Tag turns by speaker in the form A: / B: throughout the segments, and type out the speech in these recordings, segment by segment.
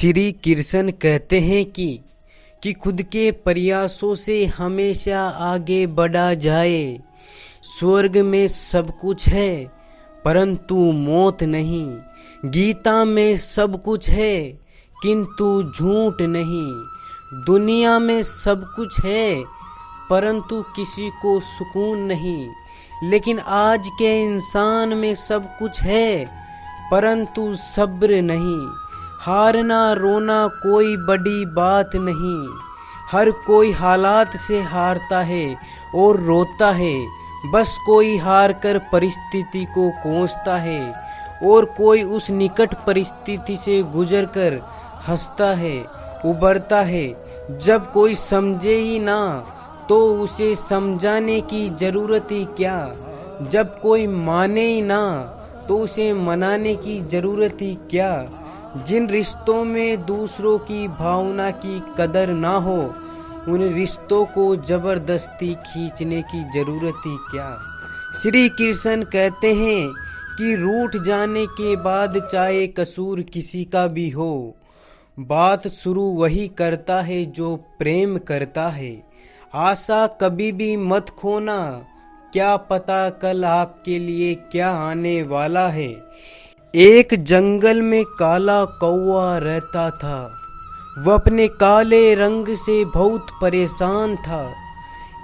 A: श्री कृष्ण कहते हैं कि खुद के प्रयासों से हमेशा आगे बढ़ा जाए। स्वर्ग में सब कुछ है परंतु मौत नहीं। गीता में सब कुछ है किंतु झूठ नहीं। दुनिया में सब कुछ है परंतु किसी को सुकून नहीं। लेकिन आज के इंसान में सब कुछ है परंतु सब्र नहीं। हारना रोना कोई बड़ी बात नहीं। हर कोई हालात से हारता है और रोता है। बस कोई हार कर परिस्थिति को कोसता है और कोई उस निकट परिस्थिति से गुजरकर हंसता है, उबरता है। जब कोई समझे ही ना तो उसे समझाने की ज़रूरत ही क्या। जब कोई माने ही ना तो उसे मनाने की ज़रूरत ही क्या। जिन रिश्तों में दूसरों की भावना की कदर ना हो उन रिश्तों को ज़बरदस्ती खींचने की ज़रूरत ही क्या। श्री कृष्ण कहते हैं कि रूठ जाने के बाद चाहे कसूर किसी का भी हो, बात शुरू वही करता है जो प्रेम करता है। आशा कभी भी मत खोना, क्या पता कल आपके लिए क्या आने वाला है। एक जंगल में काला कौवा रहता था। वह अपने काले रंग से बहुत परेशान था।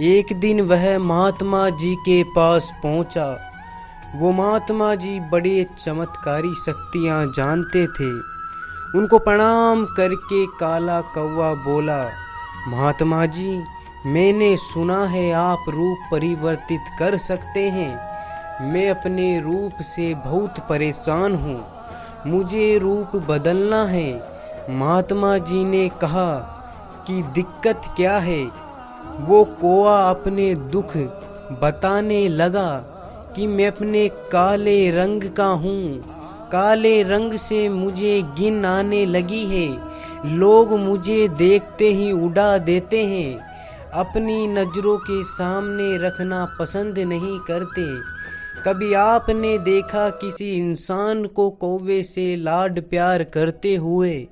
A: एक दिन वह महात्मा जी के पास पहुंचा। वो महात्मा जी बड़े चमत्कारी शक्तियां जानते थे। उनको प्रणाम करके काला कौवा बोला, महात्मा जी, मैंने सुना है आप रूप परिवर्तित कर सकते हैं। मैं अपने रूप से बहुत परेशान हूँ, मुझे रूप बदलना है। महात्मा जी ने कहा कि दिक्कत क्या है। वो कौवा अपने दुख बताने लगा कि मैं अपने काले रंग का हूँ। काले रंग से मुझे घिन आने लगी है। लोग मुझे देखते ही उड़ा देते हैं, अपनी नज़रों के सामने रखना पसंद नहीं करते। कभी आपने देखा किसी इंसान को कौवे से लाड प्यार करते हुए?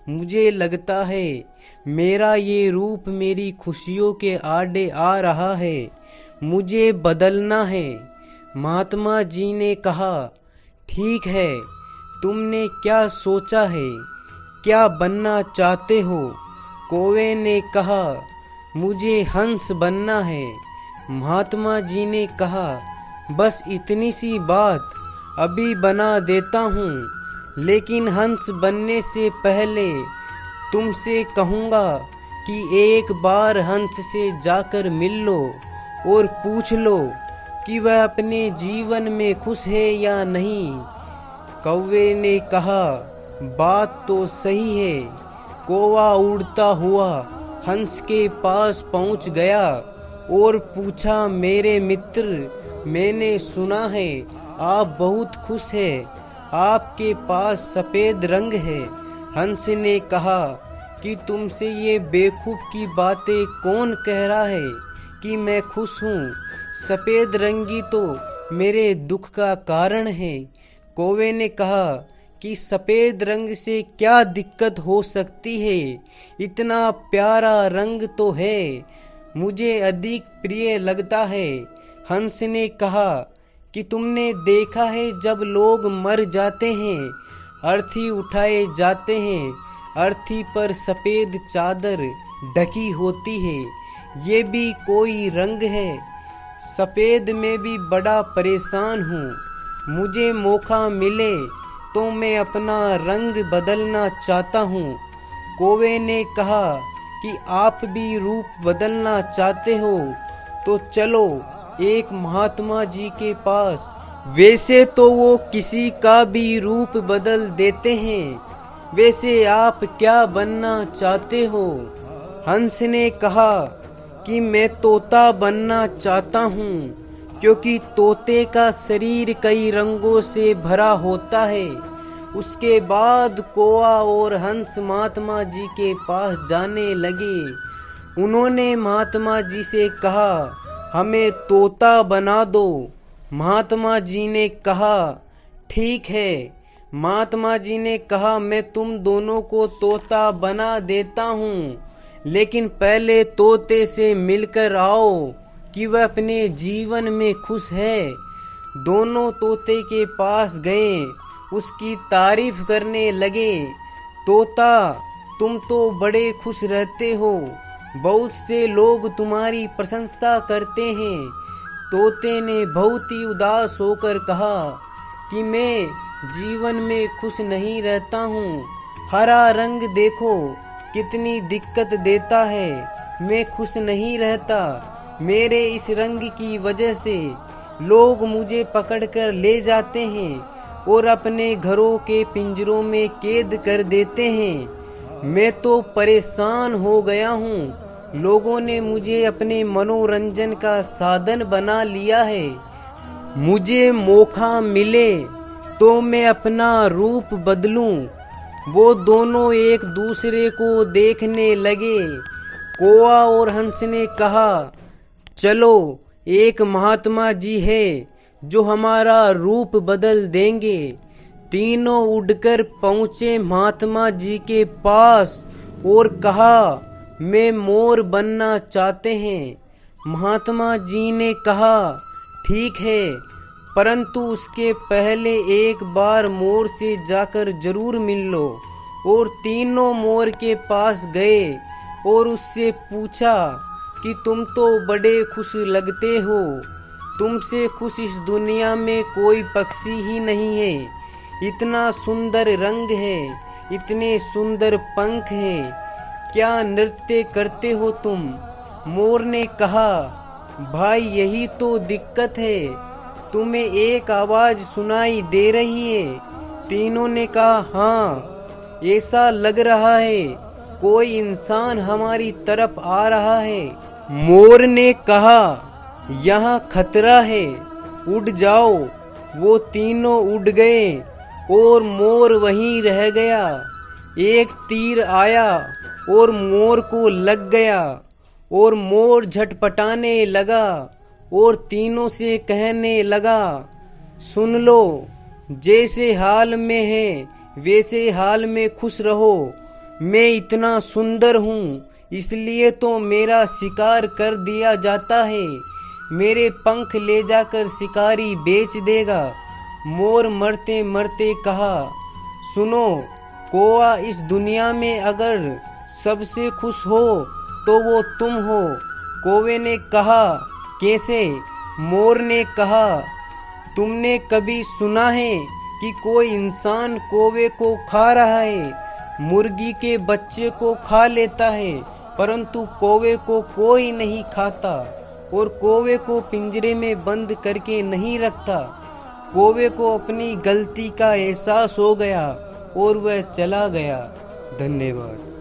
A: मुझे लगता है मेरा ये रूप मेरी खुशियों के आड़े आ रहा है, मुझे बदलना है। महात्मा जी ने कहा, ठीक है, तुमने क्या सोचा है, क्या बनना चाहते हो? कौवे ने कहा, मुझे हंस बनना है। महात्मा जी ने कहा, बस इतनी सी बात, अभी बना देता हूँ। लेकिन हंस बनने से पहले तुमसे कहूँगा कि एक बार हंस से जाकर मिल लो और पूछ लो कि वह अपने जीवन में खुश है या नहीं। कौवे ने कहा, बात तो सही है। कौवा उड़ता हुआ हंस के पास पहुंच गया और पूछा, मेरे मित्र, मैंने सुना है आप बहुत खुश हैं, आपके पास सफ़ेद रंग है। हंस ने कहा कि तुमसे ये बेवकूफ़ की बातें कौन कह रहा है कि मैं खुश हूँ। सफ़ेद रंगी तो मेरे दुख का कारण है। कौवे ने कहा कि सफ़ेद रंग से क्या दिक्कत हो सकती है, इतना प्यारा रंग तो है, मुझे अधिक प्रिय लगता है। हंस ने कहा कि तुमने देखा है जब लोग मर जाते हैं, अर्थी उठाए जाते हैं, अर्थी पर सफ़ेद चादर ढकी होती है, ये भी कोई रंग है। सफ़ेद में भी बड़ा परेशान हूँ, मुझे मौका मिले तो मैं अपना रंग बदलना चाहता हूँ। कौवे ने कहा कि आप भी रूप बदलना चाहते हो तो चलो एक महात्मा जी के पास। वैसे तो वो किसी का भी रूप बदल देते हैं, वैसे आप क्या बनना चाहते हो? हंस ने कहा कि मैं तोता बनना चाहता हूँ, क्योंकि तोते का शरीर कई रंगों से भरा होता है। उसके बाद कौवा और हंस महात्मा जी के पास जाने लगे। उन्होंने महात्मा जी से कहा, हमें तोता बना दो। महात्मा जी ने कहा, ठीक है, महात्मा जी ने कहा, मैं तुम दोनों को तोता बना देता हूँ, लेकिन पहले तोते से मिलकर आओ कि वह अपने जीवन में खुश है। दोनों तोते के पास गए, उसकी तारीफ करने लगे। तोता, तुम तो बड़े खुश रहते हो, बहुत से लोग तुम्हारी प्रशंसा करते हैं। तोते ने बहुत ही उदास होकर कहा कि मैं जीवन में खुश नहीं रहता हूँ। हरा रंग देखो कितनी दिक्कत देता है, मैं खुश नहीं रहता। मेरे इस रंग की वजह से लोग मुझे पकड़कर ले जाते हैं और अपने घरों के पिंजरों में कैद कर देते हैं। मैं तो परेशान हो गया हूँ। लोगों ने मुझे अपने मनोरंजन का साधन बना लिया है। मुझे मौका मिले तो मैं अपना रूप बदलूं। वो दोनों एक दूसरे को देखने लगे। कौआ और हंस ने कहा, चलो, एक महात्मा जी है जो हमारा रूप बदल देंगे। तीनों उड़कर पहुँचे महात्मा जी के पास और कहा, मैं मोर बनना चाहते हैं। महात्मा जी ने कहा, ठीक है, परंतु उसके पहले एक बार मोर से जाकर जरूर मिल लो। और तीनों मोर के पास गए और उससे पूछा कि तुम तो बड़े खुश लगते हो, तुमसे खुश इस दुनिया में कोई पक्षी ही नहीं है। इतना सुंदर रंग है, इतने सुंदर पंख हैं, क्या नृत्य करते हो तुम? मोर ने कहा, भाई यही तो दिक्कत है, तुम्हें एक आवाज सुनाई दे रही है। तीनों ने कहा, हाँ, ऐसा लग रहा है कोई इंसान हमारी तरफ आ रहा है। मोर ने कहा, यहाँ खतरा है, उड़ जाओ। वो तीनों उड़ गए और मोर वहीं रह गया। एक तीर आया और मोर को लग गया और मोर झटपटाने लगा और तीनों से कहने लगा, सुन लो, जैसे हाल में है वैसे हाल में खुश रहो। मैं इतना सुंदर हूँ, इसलिए तो मेरा शिकार कर दिया जाता है। मेरे पंख ले जाकर शिकारी बेच देगा। मोर मरते मरते कहा, सुनो कौआ, इस दुनिया में अगर सबसे खुश हो तो वो तुम हो। कौवे ने कहा, कैसे? मोर ने कहा, तुमने कभी सुना है कि कोई इंसान कौवे को खा रहा है? मुर्गी के बच्चे को खा लेता है, परंतु कौवे को कोई नहीं खाता और कौवे को पिंजरे में बंद करके नहीं रखता। कौवे को अपनी गलती का एहसास हो गया और वह चला गया। धन्यवाद।